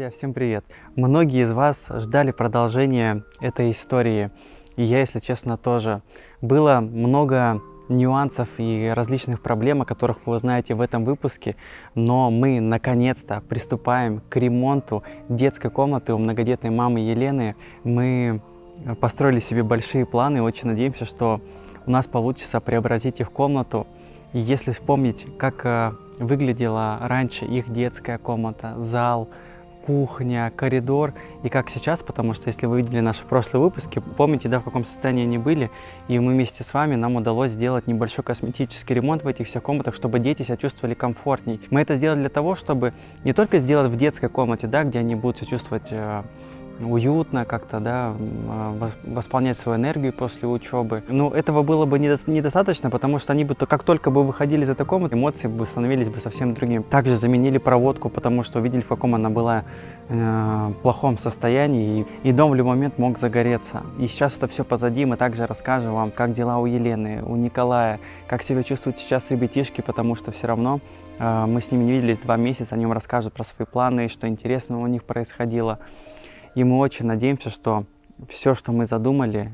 Друзья, всем привет! Многие из вас ждали продолжения этой истории, и я, если честно, тоже. Было много нюансов и различных проблем, о которых вы узнаете в этом выпуске, но мы наконец-то приступаем к ремонту детской комнаты у многодетной мамы Елены. Мы построили себе большие планы и очень надеемся, что у нас получится преобразить их комнату. И если вспомнить, как выглядела раньше их детская комната, зал, кухня, коридор и как сейчас, потому что если вы видели наши прошлые выпуски, помните, да, в каком состоянии они были, и мы вместе с вами, нам удалось сделать небольшой косметический ремонт в этих всех комнатах, чтобы дети себя чувствовали комфортней. Мы это сделали для того, чтобы не только сделать в детской комнате, да, где они будут себя чувствовать уютно как-то, да, восполнять свою энергию после учебы. Но этого было бы недостаточно, потому что они бы, как только бы выходили из этой комнаты, эмоции бы становились бы совсем другими. Также заменили проводку, потому что увидели, в каком она была плохом состоянии, и дом в любой момент мог загореться. И сейчас это все позади, мы также расскажем вам, как дела у Елены, у Николая, как себя чувствуют сейчас ребятишки, потому что все равно мы с ними не виделись 2 месяца, они вам расскажут про свои планы, что интересного у них происходило. И мы очень надеемся, что все, что мы задумали,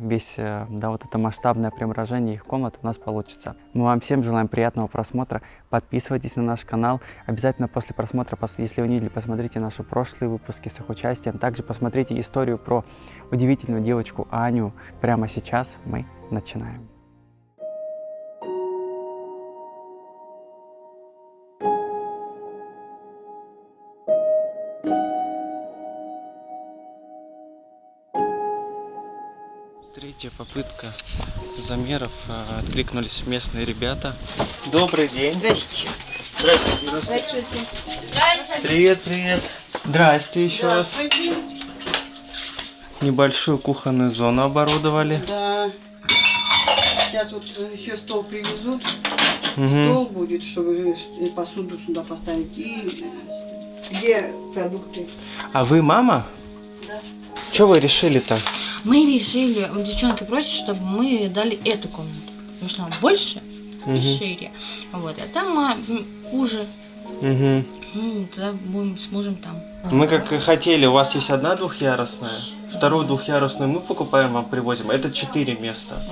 да, вот это масштабное преображение их комнат у нас получится. Мы вам всем желаем приятного просмотра. Подписывайтесь на наш канал. Обязательно после просмотра, если вы не видели, посмотрите наши прошлые выпуски с их участием. Также посмотрите историю про удивительную девочку Аню. Прямо сейчас мы начинаем. Третья попытка замеров. Откликнулись местные ребята. Добрый день. Здрасте. Здравствуйте. Здравствуйте. Привет, привет. Здрасте еще раз. Небольшую кухонную зону оборудовали. Да. Сейчас вот еще стол привезут. Стол будет, чтобы посуду сюда поставить. И где продукты? А вы мама? Да. Что вы решили-то? Мы решили, девчонки просят, чтобы мы дали эту комнату, потому что она больше и шире. Вот, а там уже. Тогда будем с мужем там. Мы как и хотели, у вас есть одна двухъярусная, вторую двухъярусную мы покупаем, вам привозим. Это 4 места.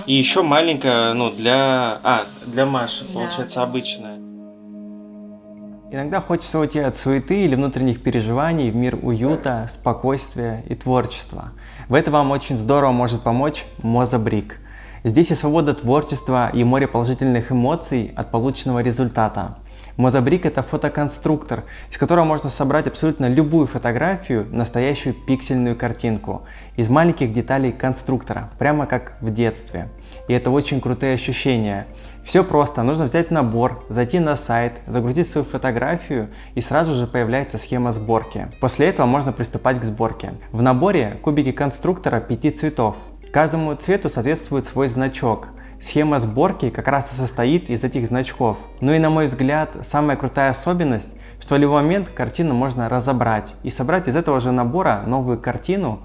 И еще маленькая, ну, для Маши, получается, обычная. Иногда хочется уйти от суеты или внутренних переживаний в мир уюта, спокойствия и творчества. В этом вам очень здорово может помочь Мозабрик. Здесь и свобода творчества, и море положительных эмоций от полученного результата. Мозабрик — это фотоконструктор, из которого можно собрать абсолютно любую фотографию, настоящую пиксельную картинку, из маленьких деталей конструктора, прямо как в детстве. И это очень крутые ощущения. Все просто, нужно взять набор, зайти на сайт, загрузить свою фотографию, и сразу же появляется схема сборки. После этого можно приступать к сборке. В наборе кубики конструктора 5 цветов. Каждому цвету соответствует свой значок. Схема сборки как раз и состоит из этих значков. Ну и на мой взгляд, самая крутая особенность, что в любой момент картину можно разобрать и собрать из этого же набора новую картину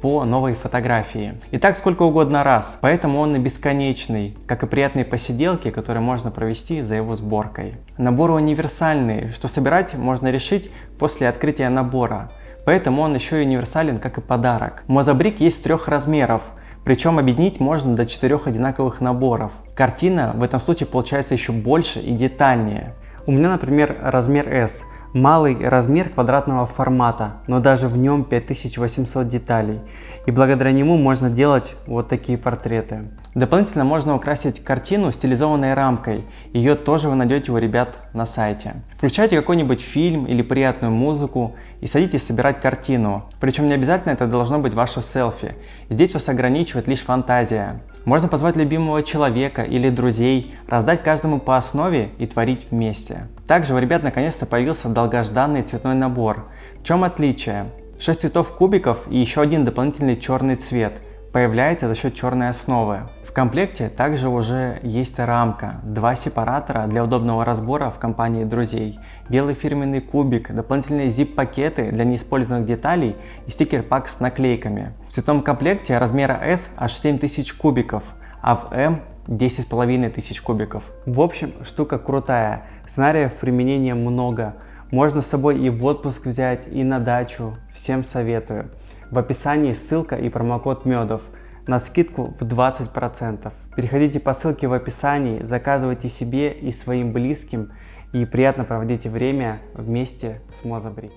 по новой фотографии. И так сколько угодно раз, поэтому он и бесконечный, как и приятные посиделки, которые можно провести за его сборкой. Наборы универсальные, что собирать можно решить после открытия набора, поэтому он еще и универсален, как и подарок. Мозабрик есть 3 размеров. Причем объединить можно до 4 одинаковых наборов. Картина в этом случае получается еще больше и детальнее. У меня, например, размер S. Малый размер квадратного формата, но даже в нем 5800 деталей. И благодаря нему можно делать вот такие портреты. Дополнительно можно украсить картину стилизованной рамкой. Ее тоже вы найдете у ребят на сайте. Включайте какой-нибудь фильм или приятную музыку и садитесь собирать картину. Причем не обязательно это должно быть ваше селфи. Здесь вас ограничивает лишь фантазия. Можно позвать любимого человека или друзей, раздать каждому по основе и творить вместе. Также у ребят наконец-то появился долгожданный цветной набор. В чем отличие? 6 цветов кубиков и еще один дополнительный черный цвет появляется за счет черной основы. В комплекте также уже есть рамка, 2 сепаратора для удобного разбора в компании друзей, белый фирменный кубик, дополнительные zip-пакеты для неиспользованных деталей и стикер-пак с наклейками. В цветном комплекте размера S аж 7000 кубиков, а в M 10 500 кубиков. В общем, штука крутая, сценариев применения много. Можно с собой и в отпуск взять, и на дачу. Всем советую. В описании ссылка и промокод Медов на скидку в 20%. Переходите по ссылке в описании, заказывайте себе и своим близким и приятно проводите время вместе с Мозабрик.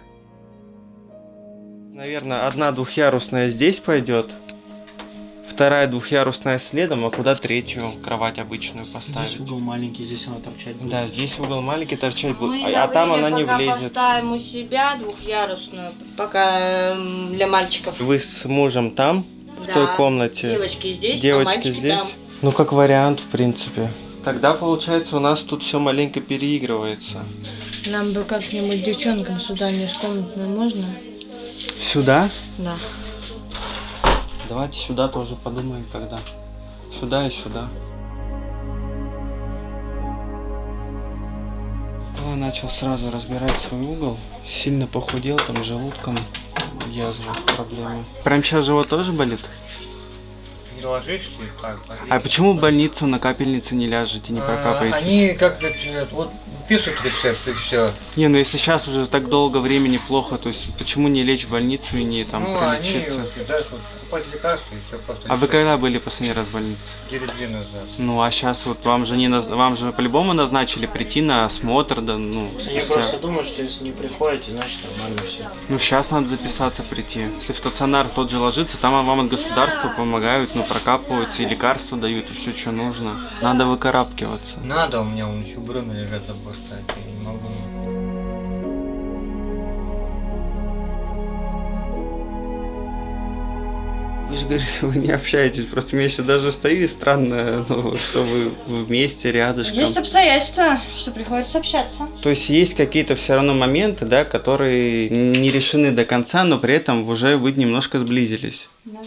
Наверное, одна двухъярусная здесь пойдет, вторая двухъярусная следом, а куда третью кровать обычную поставить? Здесь угол маленький, здесь она торчать будет. Да, здесь угол маленький, торчать будет, Мы а там она не пока влезет. поставим у себя двухъярусную, пока для мальчиков. Вы с мужем там, в Да. той комнате? Девочки здесь, а Девочки мальчики здесь? там. Ну, как вариант, в принципе. Тогда, получается, у нас тут все маленько переигрывается. Нам бы как-нибудь девчонкам сюда межкомнатную можно? Сюда? Да. Давайте сюда тоже подумаем тогда. Сюда и сюда. Я начал сразу разбирать свой угол. Сильно похудел, там с желудком язва, проблемы. Прям сейчас живот тоже болит? Не ложишься и так. А почему в больницу на капельницу не ляжете, не прокапаетесь? Они как вот пишут рецепт и все. Не, ну если сейчас уже так долго времени плохо, то есть почему не лечь в больницу и не там Ну, они пролечиться? да, покупать лекарства и все просто. А вы когда были последний раз в больнице? Недели 2 назад. Ну а сейчас вот вам же вам же по-любому назначили прийти на осмотр, да, ну. Они просто думают, что если не приходите, значит нормально все. Ну сейчас надо записаться прийти. Если в стационар тот же ложится, там вам от государства помогают, ну прокапываются и лекарства дают, и все, что нужно. Надо выкарабкиваться. Надо, у меня вон еще брюны лежат забор, кстати, я не могу. Вы же говорили, вы не общаетесь, просто мне сейчас даже стою и странно, ну, что вы вместе, рядышком. Есть обстоятельства, что приходится общаться. То есть есть какие-то все равно моменты, да, которые не решены до конца, но при этом уже вы немножко сблизились. Да.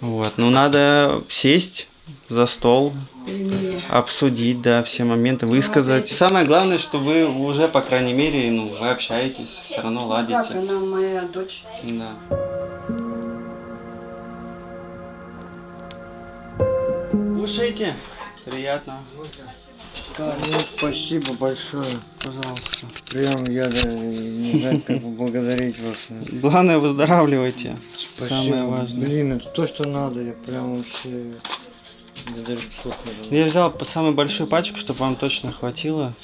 Вот, ну надо сесть за стол, Перемирие. обсудить, да, все моменты, высказать. Самое главное, что вы уже, по крайней мере, ну, вы общаетесь, все равно Как ладите. она моя дочь. Да. Кушайте. Приятно. Ну, спасибо большое. Пожалуйста. Прям я даже не знаю, как поблагодарить вас. Главное, выздоравливайте. Спасибо. Самое важное. Блин, это то, что надо. Я прям вообще... Я даже слов не дам. Я взял самую большую пачку, чтобы вам точно хватило.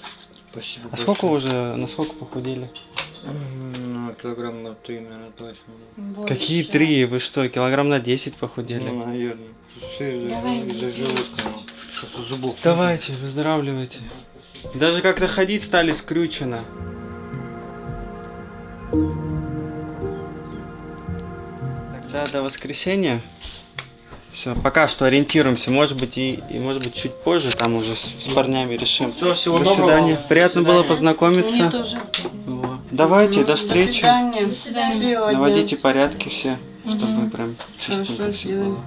Спасибо А большое. сколько уже, насколько похудели? Ну, килограмм на 3, наверное, точно. Больше. Какие 3? Вы что, килограмм на 10 похудели? Ну, наверное. Все Давай, из-за желудка. Что-то зубов. Давайте, выздоравливайте. Даже как-то ходить стали скрючено. Тогда до воскресенья. Все, пока что ориентируемся. Может быть может быть чуть позже, там уже с парнями решим. Все, всего До доброго. свидания. До Приятно было свидания. познакомиться. Мне тоже. Вот. Давайте, до До встречи. свидания. До свидания. Счастливого дня. Наводите порядки все, чтобы Мгм. прям чистенько Хорошо все сделаем. было.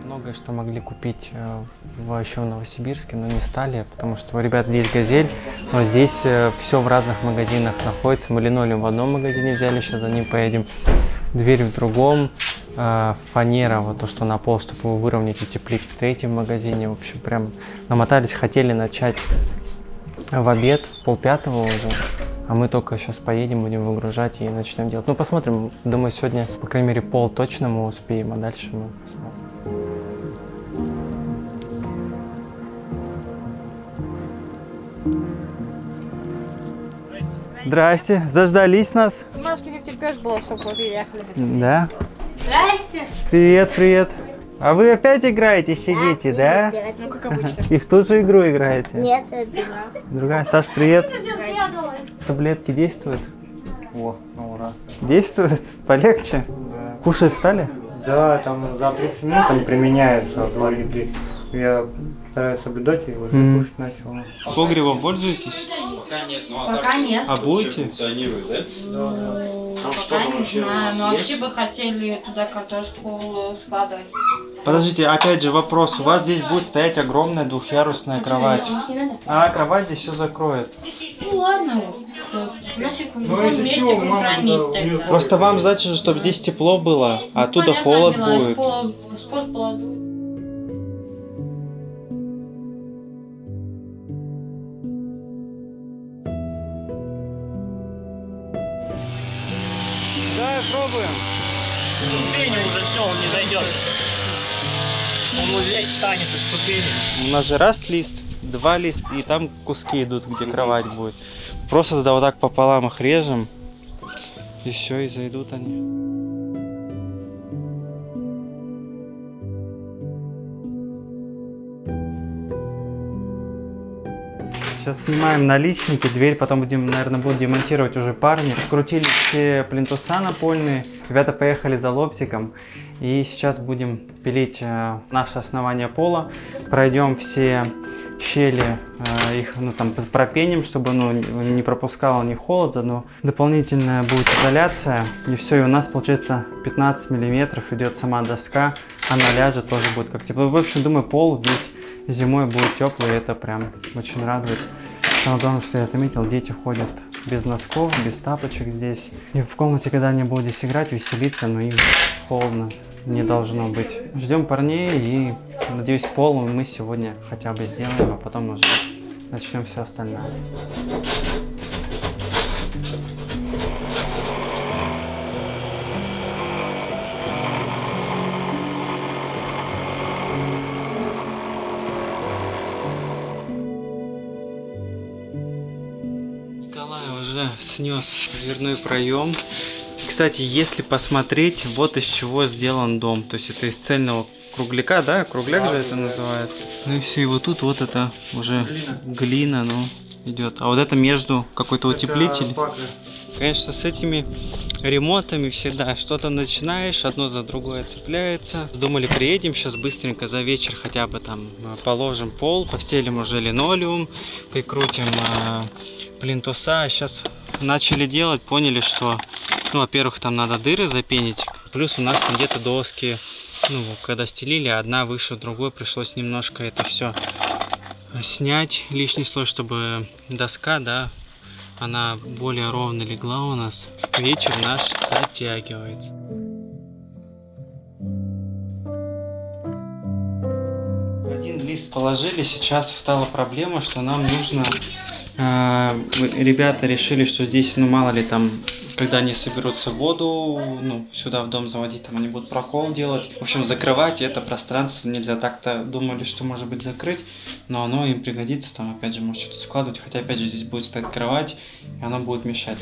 Многое, что могли купить еще в Новосибирске, но не стали, потому что у ребят здесь «Газель», но здесь все в разных магазинах находится. Мы линолеум в одном магазине взяли, сейчас за ним поедем, дверь в другом, фанера, вот то, что на пол, чтобы его выровнять, эти плитки, в третьем магазине. В общем, прям намотались, хотели начать в обед, 4:30 уже. А мы только сейчас поедем, будем выгружать и начнем делать. Ну, посмотрим. Думаю, сегодня, по крайней мере, пол точно мы успеем, а дальше мы посмотрим. Здрасте. Заждались нас? Машка не втерпешь было, чтобы вы приехали. Да. Здрасте. Привет, привет. А вы опять играете, сидите, да? Ну, как обычно. И в ту же игру играете? Нет, это другая. Другая. Саш, привет. Таблетки действуют? О, ну ура. Действуют? Полегче? Да. Кушать стали? Да, там за 30 минут там применяются 2 еды. Я стараюсь соблюдать и уже кушать начал. Погребом пользуетесь? Пока нет. А будете? Там что Пока там не вообще у знаю, нас но есть? вообще бы хотели туда картошку складывать. Подождите, опять же вопрос. У вас здесь будет стоять огромная двухъярусная кровать. А кровать здесь все закроет. Ну ладно, на секунду. Ну, если Вместе чего, будем мама хранить туда тогда. унесла. Просто вам задача, чтобы здесь тепло было, а оттуда Понятное холод дело, будет. спот положу. Да, пробуем. Ступени уже все, он не дойдет. Он вот здесь станет из ступени. У нас же раз лист, два лист, и там куски идут, где кровать будет. Просто туда вот так пополам их режем, и все, и зайдут они. Сейчас снимаем наличники, дверь потом будем, наверное, будут демонтировать уже парни. Вкрутили все плинтуса напольные, ребята поехали за лобзиком. И сейчас будем пилить наше основание пола. Пройдем все щели, их там пропеним, чтобы не пропускало ни холод, заодно дополнительная будет изоляция. И все, и у нас получается 15 миллиметров идет сама доска, она ляжет, тоже будет как тепло. В общем, думаю, пол весь зимой будет теплый, это прям очень радует. Самое главное, что я заметил, дети ходят без носков, без тапочек здесь. И в комнате, когда они будут здесь играть, веселиться, но им холодно не должно быть. Ждем парней и, надеюсь, пол мы сегодня хотя бы сделаем, а потом уже начнем все остальное. Николай уже снес дверной проем. Кстати, если посмотреть, вот из чего сделан дом. То есть это из цельного кругляка, да? Кругляк же это называется. Ну и все, и вот тут вот это уже глина, ну, идет. А вот это между какой-то утеплитель. Конечно, с этими ремонтами всегда что-то начинаешь, одно за другое цепляется. Думали, приедем сейчас быстренько за вечер, хотя бы там положим пол, постелим уже линолеум, прикрутим плинтуса. Сейчас начали делать, поняли, что, ну, во-первых, там надо дыры запенить, плюс у нас там где-то доски, ну, когда стелили, одна выше другой, пришлось немножко это все снять, лишний слой, чтобы доска, да, она более ровно легла у нас. Вечер наш затягивается. Один лист положили, сейчас стала проблема, что нам нужно... ребята решили, что здесь, ну, мало ли там, когда они соберутся воду, ну, сюда в дом заводить, там они будут прокол делать. В общем, закрывать это пространство нельзя. Так-то думали, что может быть закрыть, но оно им пригодится, там опять же может что-то складывать, хотя опять же здесь будет стоять кровать, и оно будет мешать.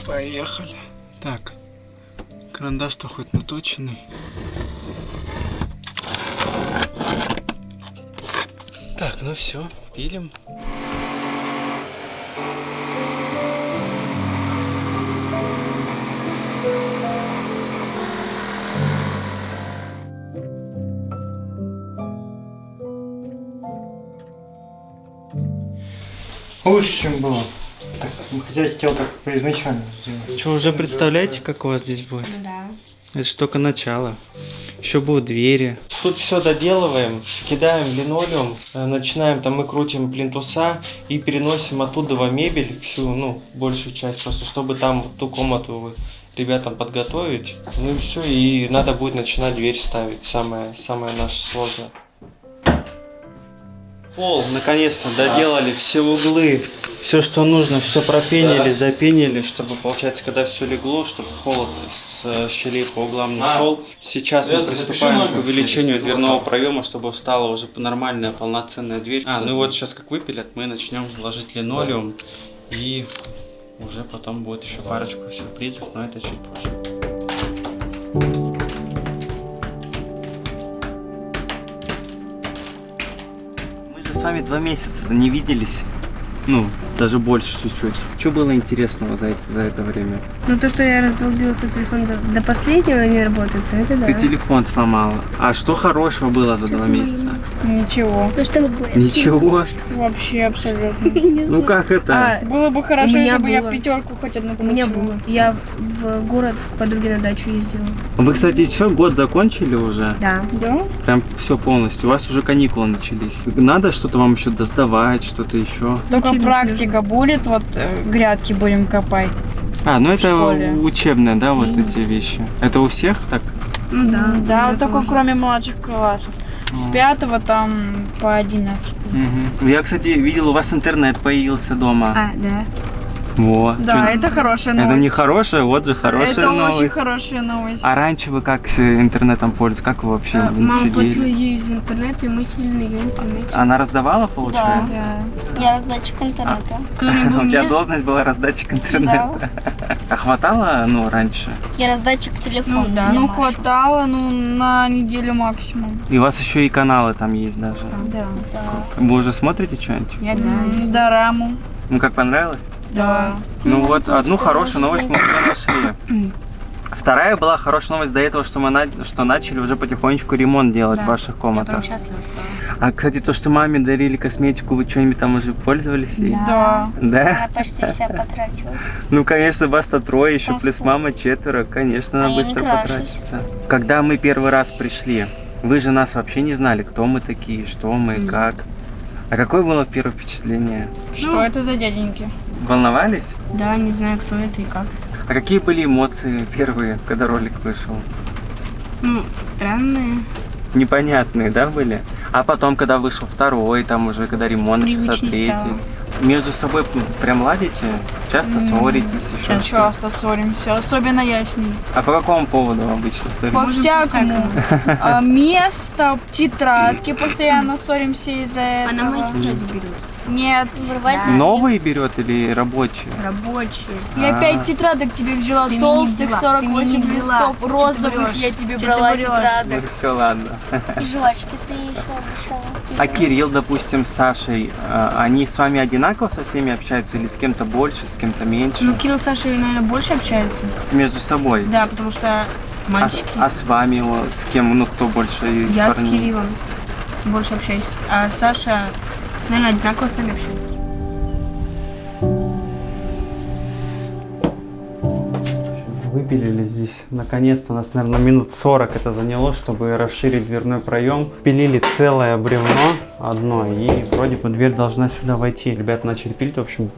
Поехали. Так, карандаш-то хоть наточенный. Так, ну все, пилим. Лучше, чем было. Так, хотя я хотел так изначально сделать. Что, уже представляете, как у вас здесь будет? Да. Это же только начало. Еще будут двери. Тут все доделываем, кидаем линолеум, начинаем там, мы крутим плинтуса и переносим оттуда мебель, всю, ну, большую часть, просто чтобы там ту комнату ребятам подготовить. Ну и все, и надо будет начинать дверь ставить, самое наше сложное. Пол, наконец-то доделали все углы, все, что нужно, все пропенили, запенили, чтобы, получается, когда все легло, чтобы холод с щелей по углам не шел. Сейчас мы приступаем к увеличению дверного проема, чтобы встала уже нормальная полноценная дверь. Ну и вот сейчас как выпилят, мы начнем ложить линолеум, и уже потом будет еще парочку сюрпризов, но это чуть позже. Мы же с вами 2 месяца не виделись. Ну, даже больше чуть-чуть. Что было интересного за это время? Ну, то, что я раздолбился телефон до последнего не работает, то это да. Ты телефон сломала. А что хорошего было за 2 месяца? Ничего. То, что было. Ничего. Вообще абсолютно. Ну как это? Было бы хорошо, у меня если бы я было. пятерку хоть одну У меня получила. было. Я в город к подруге на дачу ездила. Вы, кстати, все, год закончили уже? Да. Да? Прям все полностью. У вас уже каникулы начались. Надо что-то вам еще досдавать, что-то еще? Только Учебник практика будет, вот грядки будем копать. А, ну это школе. учебные, да, вот эти вещи. Это у всех так? Ну да. Да, у меня только тоже. кроме младших классов. С 5 там по 11. Я, кстати, видел, у вас интернет появился дома. А, да. Во. Да, Чё- это хорошая новость. Это не хорошая, вот же хорошая Это новость. очень хорошая новость. А раньше вы как с интернетом пользовались? Как вы вообще Мама платила сидели? ей из интернета, и мы сидели на ее интернете. Она раздавала, получается? Да. Я раздатчик интернета. У тебя должность была раздатчик интернета. А хватало, ну, раньше? Я раздатчик телефона. Ну да. для Ну, Маши. хватало, ну, на неделю максимум. И у вас еще и каналы там есть даже. Да. Вы уже смотрите что-нибудь? Я да. Дораму. Ну, как понравилось? Да. Ну вот, одну хорошую новость мы уже нашли. Вторая была хорошая новость до этого, что мы начали уже потихонечку ремонт делать в ваших Я там комнатах. счастлива стала. А, кстати, то, что маме дарили косметику, вы что-нибудь там уже пользовались? ей? Да. Да? Я почти вся потратила. Ну, конечно, вас-то 3, еще Паспорт. плюс мама 4, конечно, А надо я не быстро крашусь. потратиться. Когда мы первый раз пришли, вы же нас вообще не знали, кто мы такие, что мы, как. А какое было первое впечатление? Что это за дяденьки? Волновались? Да, не знаю, кто это и как. А какие были эмоции первые, когда ролик вышел? Ну, странные. Непонятные, да, были? А потом, когда вышел второй, там уже, когда ремонт начался, Привычней третий. стало. Между собой прям ладите? Часто ссоритесь еще? Часто ссоримся, особенно я с ней. А по какому поводу обычно ссоритесь? По-всякому. Место, тетрадки, постоянно ссоримся из-за этого. Она мои тетради берет. Нет. Вырывать Да. Новые берет или рабочие? Рабочие. Я 5 тетрадок тебе взяла, Ты мне не толстых, взяла, 48 ты мне не взяла. листов, Что ты розовых врешь? я тебе Что брала ты врешь? тетрадок. Ну все, ладно. И жвачки ты еще обещала. А Кирилл, допустим, с Сашей, они с вами одинаково со всеми общаются или с кем-то больше, с кем-то меньше? Ну, Кирилл с Сашей, наверное, больше общается. Между собой? Да, потому что мальчики. А с вами, с кем, ну кто больше из Я с парней? Кириллом больше общаюсь. А Саша, наверное, одинаково с нами общается. Выпилили здесь. Наконец-то у нас, наверное, минут 40 это заняло, чтобы расширить дверной проем. Пилили целое бревно одно, и вроде бы дверь должна сюда войти. Ребята начали пилить, в общем,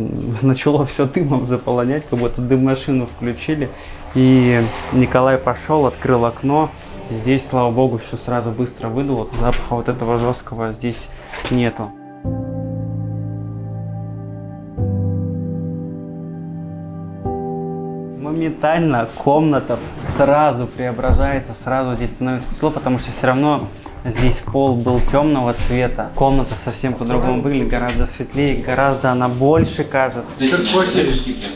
начало все дымом заполонять, как будто дым-машину включили. И Николай пошел, открыл окно. Здесь, слава богу, все сразу быстро выдуло. Запаха вот этого жесткого здесь нету. Моментально комната сразу преображается, сразу здесь становится светло, потому что все равно здесь пол был темного цвета. Комната совсем по-другому выглядит, гораздо светлее, гораздо она больше кажется.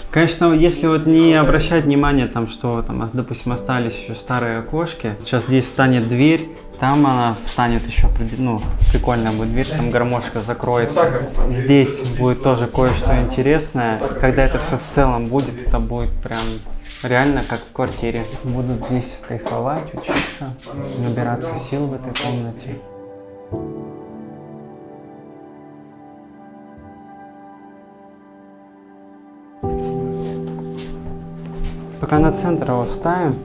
Конечно, если вот не обращать внимания, там, что там, допустим, остались еще старые окошки, сейчас здесь встанет дверь, там она встанет еще, ну, прикольная будет дверь, там гармошка закроется. Здесь будет тоже кое-что интересное. Когда это все в целом будет, это будет прям реально как в квартире. Буду здесь кайфовать, учиться, набираться сил в этой комнате. Пока на центр его вставим.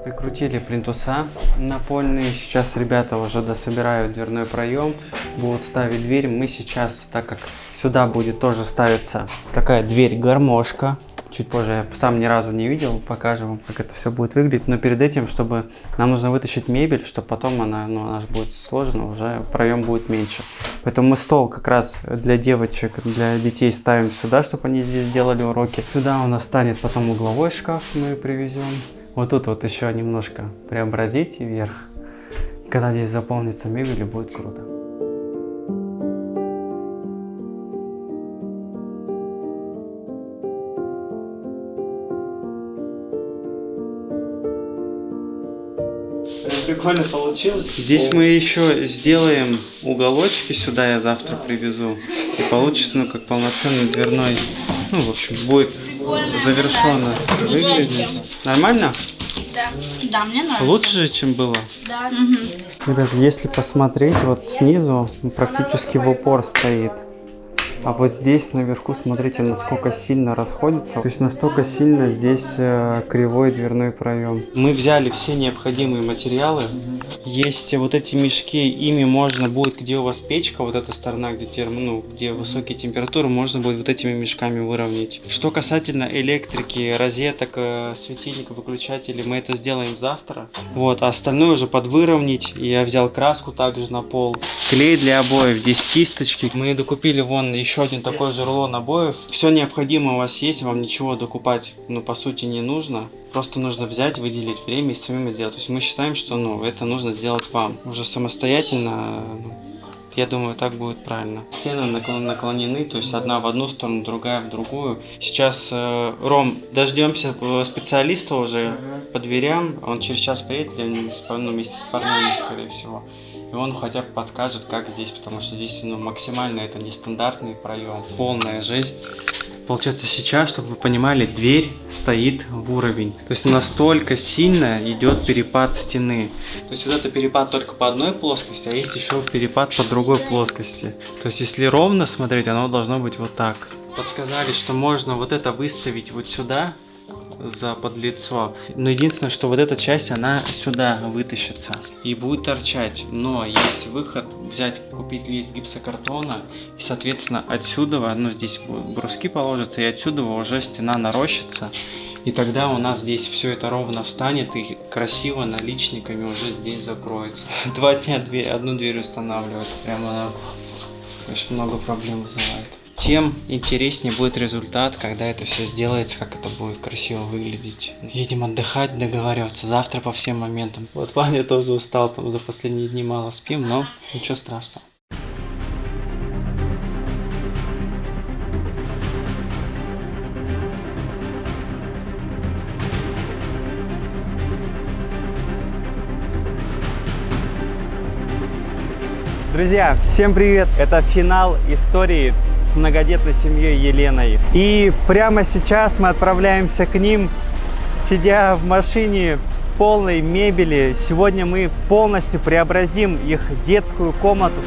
Прикрутили плинтуса напольные. Сейчас ребята уже дособирают дверной проем, будут ставить дверь. Мы сейчас, так как сюда будет тоже ставиться такая дверь-гармошка, чуть позже, я сам ни разу не видел, покажу вам, как это все будет выглядеть. Но перед этим, чтобы нам нужно вытащить мебель, чтобы потом она же будет сложена, уже проем будет меньше. Поэтому мы стол как раз для девочек, для детей ставим сюда, чтобы они здесь делали уроки. Сюда у нас станет потом угловой шкаф, мы привезем. Вот тут вот еще немножко преобразить вверх. Когда здесь заполнится мебель, будет круто. прикольно получилось. Здесь мы еще сделаем уголочки сюда, я завтра привезу. И получится, ну, как полноценный дверной. Ну, в общем, будет завершенно выглядеть. Нормально? Да. Да, мне нравится. Лучше же, чем было? Да. Ребят, если посмотреть, вот снизу практически в упор стоит. А вот здесь наверху, смотрите, насколько сильно расходится. То есть настолько сильно здесь кривой дверной проем. Мы взяли все необходимые материалы. Есть вот эти мешки, ими можно будет, где у вас печка, вот эта сторона, где, где высокие температуры, можно будет вот этими мешками выровнять. Что касательно электрики, розеток, светильников, выключателей, мы это сделаем завтра. Вот, а остальное уже подвыровнять. Я взял краску также на пол. Клей для обоев, здесь кисточки. Мы докупили вон еще один такой же рулон обоев. Все необходимое у вас есть, вам ничего докупать, по сути, не нужно. Просто нужно взять, выделить время и самим сделать. То есть мы считаем, что, это нужно сделать вам. Уже самостоятельно, я думаю, так будет правильно. Стены наклонены, то есть одна в одну сторону, другая в другую. Сейчас, Ром, дождемся специалиста уже по дверям. Он через час приедет, вместе с парнями, скорее всего. И он хотя бы подскажет, как здесь, потому что здесь максимально это нестандартный проем, полная жесть. Получается, сейчас, чтобы вы понимали, дверь стоит в уровень. То есть настолько сильно идет перепад стены. То есть вот это перепад только по одной плоскости, а есть еще перепад по другой плоскости. То есть если ровно смотреть, оно должно быть вот так. Подсказали, что можно вот это выставить вот сюда, за подлицо. Но единственное, что вот эта часть, она сюда вытащится и будет торчать. Но есть выход взять, купить лист гипсокартона и, соответственно, отсюда, здесь бруски положатся, и отсюда уже стена нарощится. И тогда у нас здесь все это ровно встанет и красиво наличниками уже здесь закроется. 2 дня одну дверь устанавливать. Прямо она очень много проблем вызывает. Тем интереснее будет результат, когда это все сделается, как это будет красиво выглядеть. Едем отдыхать, договариваться завтра по всем моментам. Вот Ваня тоже устал, там за последние дни мало спим, но ничего страшного. Друзья, всем привет! Это финал истории с многодетной семьей Еленой. И прямо сейчас мы отправляемся к ним, сидя в машине полной мебели. Сегодня мы полностью преобразим их детскую комнату